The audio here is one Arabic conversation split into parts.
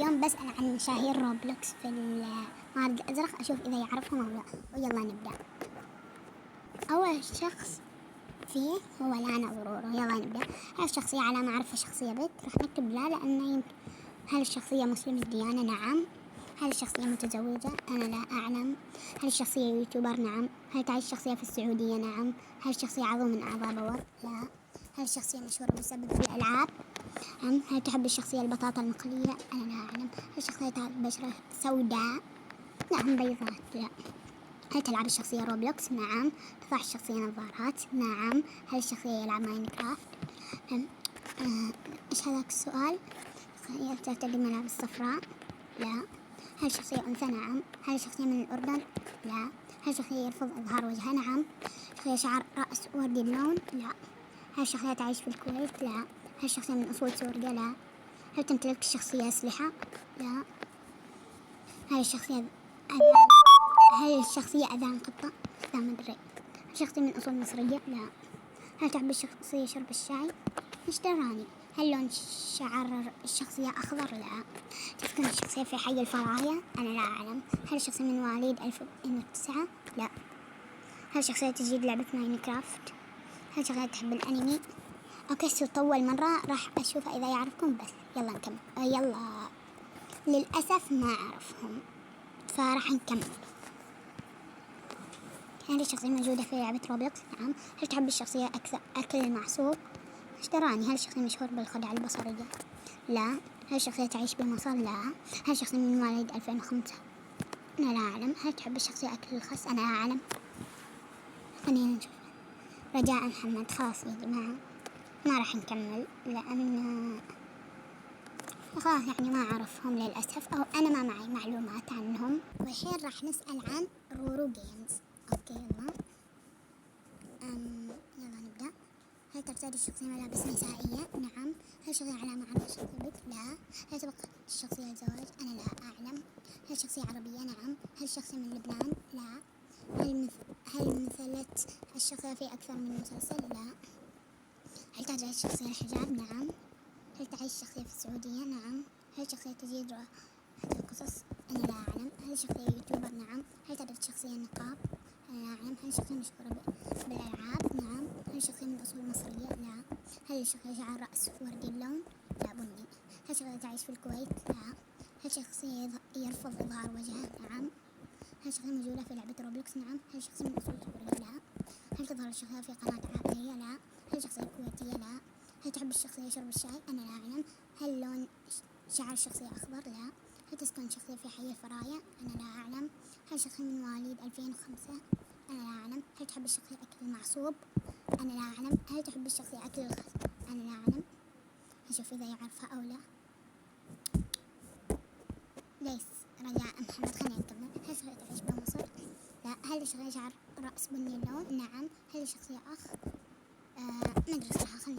اليوم بسأل عن مشاهير روبلوكس في المارد الأزرق، أشوف إذا يعرفهم أو لا. ويلا نبدأ. أول شخص فيه هو لانا ورورو. يلا نبدأ. هل الشخصية على ما أعرف شخصية بنت؟ راح نكتب لا لأنه يمكن. هل الشخصية مسلمة الديانة؟ نعم. هل الشخصية متزوجة؟ أنا لا أعلم. هل الشخصية يوتيوبر؟ نعم. هل تعيش الشخصية في السعودية؟ نعم. هل الشخصية عضو من أعضاء بور؟ لا. هل الشخصية مشهورة بسبب في الألعاب؟ نعم. هل تحب الشخصية البطاطا المقلية؟ أنا لا أعلم. هل الشخصية بشرة سوداء؟ نعم. بيضاء؟ لا. هل تلعب الشخصية روبلوكس؟ نعم. تضع الشخصية نظارات؟ نعم. هل الشخصية يلعب ماينكرافت؟ إيش هذاك السؤال؟ هي ترتدي ملابس صفراء؟ لا. هل الشخصية أنثى؟ نعم. هل الشخصية من الأردن؟ لا. هل الشخصية يرفض إظهار وجهها؟ نعم. الشخصية شعر رأس وردي اللون؟ لا. هل الشخصية تعيش في الكويت؟ لا. هل الشخصية من أصول سوريا؟ لا. هل تمتلك الشخصية أسلحة؟ لا. هل الشخصية أذان هل الشخصية أذان قطة؟ لا، ما أدري. هل الشخصية من أصول مصرية؟ لا. هل تحب الشخصية شرب الشاي؟ مش دراني. هل لون شعر الشخصية أخضر؟ لا. تسكن الشخصية في حي الفراية؟ أنا لا أعلم. هل الشخصية من مواليد 2009؟ لا. هل الشخصية تجيد لعبة ماينكرافت؟ هل الشخصية تحب الأنمي؟ أوكي، سو طول مرة راح أشوف إذا يعرفكم بس. يلا نكمل. يلا. للأسف ما أعرفهم، فراح نكمل. هل الشخصية موجودة في لعبة روبلوكس؟ نعم. هل تحب الشخصية أكل المعصوب؟ ايش دراني. هل الشخصية مشهور بالخدعة البصرية؟ لا. هل الشخصية تعيش بمصر؟ لا. هل الشخصية من مواليد 2005؟ أنا لا أعلم. هل تحب الشخصية أكل الخس؟ أنا لا أعلم. خلينا نشوف. رجاء محمد. خلاص يا جماعة ما راح نكمل لأن خلاص يعني ما أعرفهم للأسف، أو أنا ما معي معلومات عنهم. والحين راح نسأل عن رورو جيمز. أوكي يلا نبدأ. هل ترتدي الشخصية ملابس نسائية؟ نعم. هل الشخصية على ما أعرف الشخصية بنت؟ لا. هل تبقى الشخصية الزواج؟ أنا لا أعلم. هل الشخصية عربية؟ نعم. هل الشخصية من لبنان؟ لا. هل مثلت الشخصية في أكثر من مسلسل؟ لا. هل تعجب الشخصية الحجاب؟ نعم. هل تعيش الشخصية في السعودية؟ نعم. هل الشخصية تجيد رواية القصص؟ أنا لا أعلم. هل الشخصية يوتيوبر؟ نعم. هل تعرف الشخصية النقاب؟ أنا لا أعلم. هل الشخصية مشهورة بالألعاب؟ نعم. هل الشخصية من أصول مصرية؟ لا. هل الشخصية شعر رأس وردي اللون؟ لا، بني. هل الشخصية تعيش في الكويت؟ لا. هل الشخصية يرفض إظهار وجهه؟ نعم. هل الشخصية موجودة في لعبة روبلوكس؟ نعم. هل الشخصية من أصول سورية؟ لا. هل تظهر الشخصية في قناة عائلية؟ لا. هل الشخصية كويتية؟ لا. هل تحب الشخصية شرب الشاي؟ أنا لا أعلم. هل لون شعر الشخصية أخضر؟ لا. هل تسكن الشخصية في حي الفراية؟ أنا لا أعلم. هل الشخصية من مواليد 2005؟ أنا لا أعلم. هل تحب الشخصية أكل المعصوب؟ أنا لا أعلم. هل تحب الشخصية أكل الخس؟ أنا لا أعلم. أشوف إذا يعرفها أو لا. ليس. رجاء محمد. خلينا نكمل. هل الشخصية تعيش بمصر؟ لا. هل الشخصية شعر رأس بني اللون؟ نعم. هل الشخصية أخ؟ ما أدري صراحة.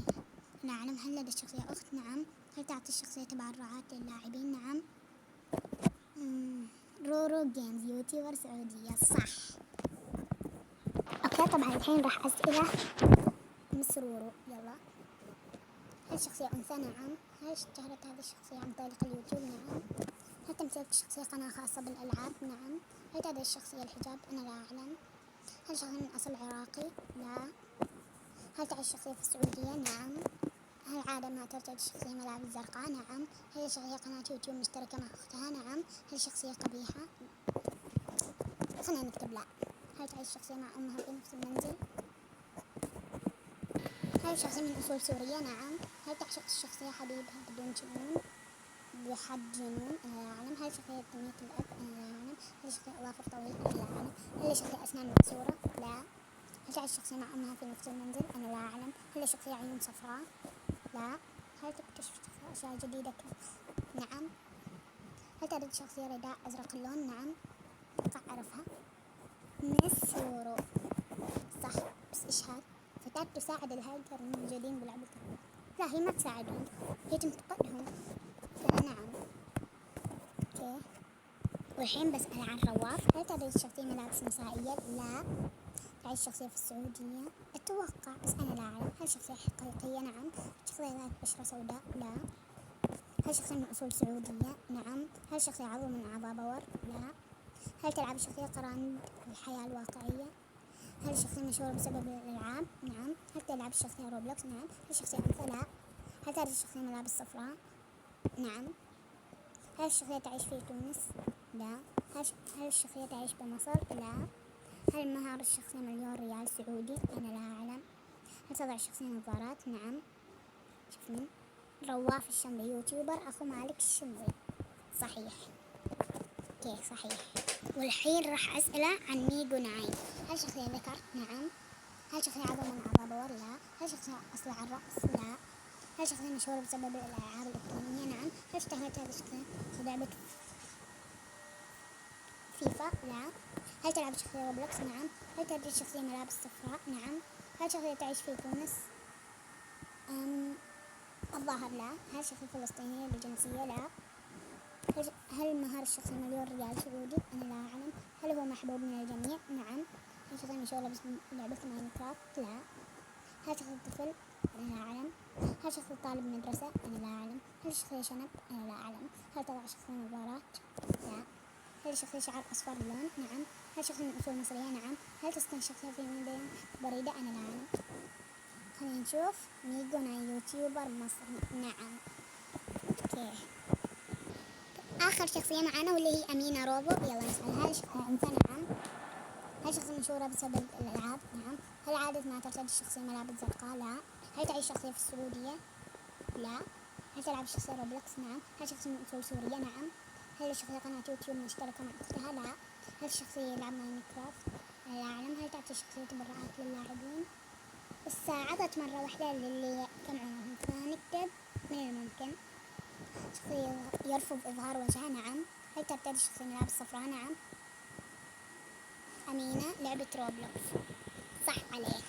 لا أعلم. هل لدى الشخصية أخت؟ نعم. هل تعطي الشخصية تبرعات للاعبين؟ نعم. رورو جيمز يوتيوبر سعودية. صح. أوكي، طبعا الحين راح أسئلة مس رورو. يلا. هل الشخصية أنثى؟ نعم. هل اشتهرت هذه الشخصية عن طريق اليوتيوب؟ نعم. هل تمتلك الشخصية قناة خاصة بالألعاب؟ نعم. هل تدعي الشخصية الحجاب؟ أنا لا أعلم. هل الشخصية من أصل عراقي؟ لا. هل تعيش الشخصية في السعودية؟ نعم. هل عادة ما ترتدي الشخصية ملابس زرقاء؟ نعم. هل الشخصية قناة يوتيوب مشتركة مع أختها؟ نعم. هل الشخصية قبيحة؟ خلينا نكتب لا. هل تعيش الشخصية مع أمها في نفس المنزل؟ هل الشخصية من أصول سورية؟ نعم. هل تعشق الشخصية حبيبها بدون جنون؟ بحد جنون؟ أنا لا أعلم. هل الشخصية تميت الأب؟ أنا لا أعلم. هل الشخصية أظافر طويلة؟ أنا لا أعلم. هل الشخصية أسنان مكسورة؟ لا. هل تعيش الشخصية مع أمها في نفس المنزل؟ أنا لا أعلم. هل الشخصية عيون صفراء؟ لا. هل تكتشف أشياء جديدة نعم. هل تعرف الشخصية رداء أزرق اللون؟ نعم. أعرفها. مس رورو. صح، بس إيش هاد؟ فتاة تساعد الهاكر الموجودين بلعبة. لا، هي ما تساعدهم، هي تنتقدهم. فنعم. اوكي. والحين بسأل عن رواف. هل تعرف الشخصية ملابس نسائية؟ لا. تعيش الشخصية في السعودية؟ أتوقع، بس أنا لا أعلم. هل الشخصية حقيقية؟ نعم. الشخصية ذات بشرة سوداء؟ لا. هل الشخصية من أصول سعودية؟ نعم. هل الشخصية عضو من أعضاء باور؟ لا. هل تلعب الشخصية قرآن في الحياة الواقعية؟ هل الشخصية مشهورة بسبب الألعاب؟ نعم. هل تلعب الشخصية روبلوكس؟ نعم. هل الشخصية أنثى؟ لا. هل تلبس الشخصية ملابس صفراء؟ نعم. هل الشخصية تعيش في تونس؟ لا. هل الشخصية تعيش بمصر؟ لا. هل مهر الشخصية مليون ريال سعودي؟ أنا لا أعلم. هل تضع الشخصية نظارات؟ نعم. شوف مين؟ رواف الشمري، يوتيوبر أخو مالك الشمري. صحيح. كيف صحيح. والحين راح أسأله عن ميجو ناين. هل شخصية ذكر؟ نعم. هل شخصية عضو من أعضاء باور؟ لا. هل شخصية أصلع الرأس؟ لا. هل شخصية مشهورة بسبب الألعاب الإلكترونية؟ نعم. هل اشتهرت هذه الشخصية في لعبة فيفا؟ لا. هل تلعب الشخصية روبلوكس؟ نعم. هل تلبس الشخصية ملابس صفراء؟ نعم. هل شخصية تعيش في تونس؟ الظاهر لا. هل الشخصية فلسطينية بالجنسية؟ لا. هل مهر الشخصية مليون ريال سعودي؟ أنا لا أعلم. هل هو محبوب من الجميع؟ نعم. هل الشخصية مشهورة باسم لعبة ماينكرافت؟ لا. هل شخصية طفل؟ أنا لا أعلم. هل شخصية طالب مدرسة؟ أنا لا أعلم. هل الشخصية شنب؟ أنا لا أعلم. هل تضع الشخصية نظارات؟ لا. هل الشخصية شعر أصفر اللون؟ نعم. هل الشخصية من أصول مصرية؟ نعم. هل تسكن الشخصية في مدينة بريدة؟ أنا لا أعلم. خلينا نشوف. ميجو ناين يوتيوبر مصري. نعم. اوكي. آخر شخصية معنا واللي هي أمينة روبو. يلا نسألها. هل الشخصية أنثى؟ نعم. هل الشخصية مشهورة بسبب الألعاب؟ نعم. هل عادة ما ترتدي الشخصية ملابس زرقاء؟ لا. هل تعيش الشخصية في السعودية؟ لا. هل تلعب الشخصية روبلوكس؟ نعم. هل الشخصية من أصول سورية؟ نعم. هل الشخصية قناة يوتيوب مشتركة مع أختها؟ لا. هل الشخصية يلعب ماينكرافت؟ لا أعلم. هل تعطي الشخصية تبرعات للاعبين؟ بس عطت مرة واحدة للي كم عمرهم. فنكتب من الممكن شخصية يرفض إظهار وجهها. نعم. هل ترتدي الشخصية ملابس صفراء؟ نعم. أمينة لعبة روبلوكس. صح عليك.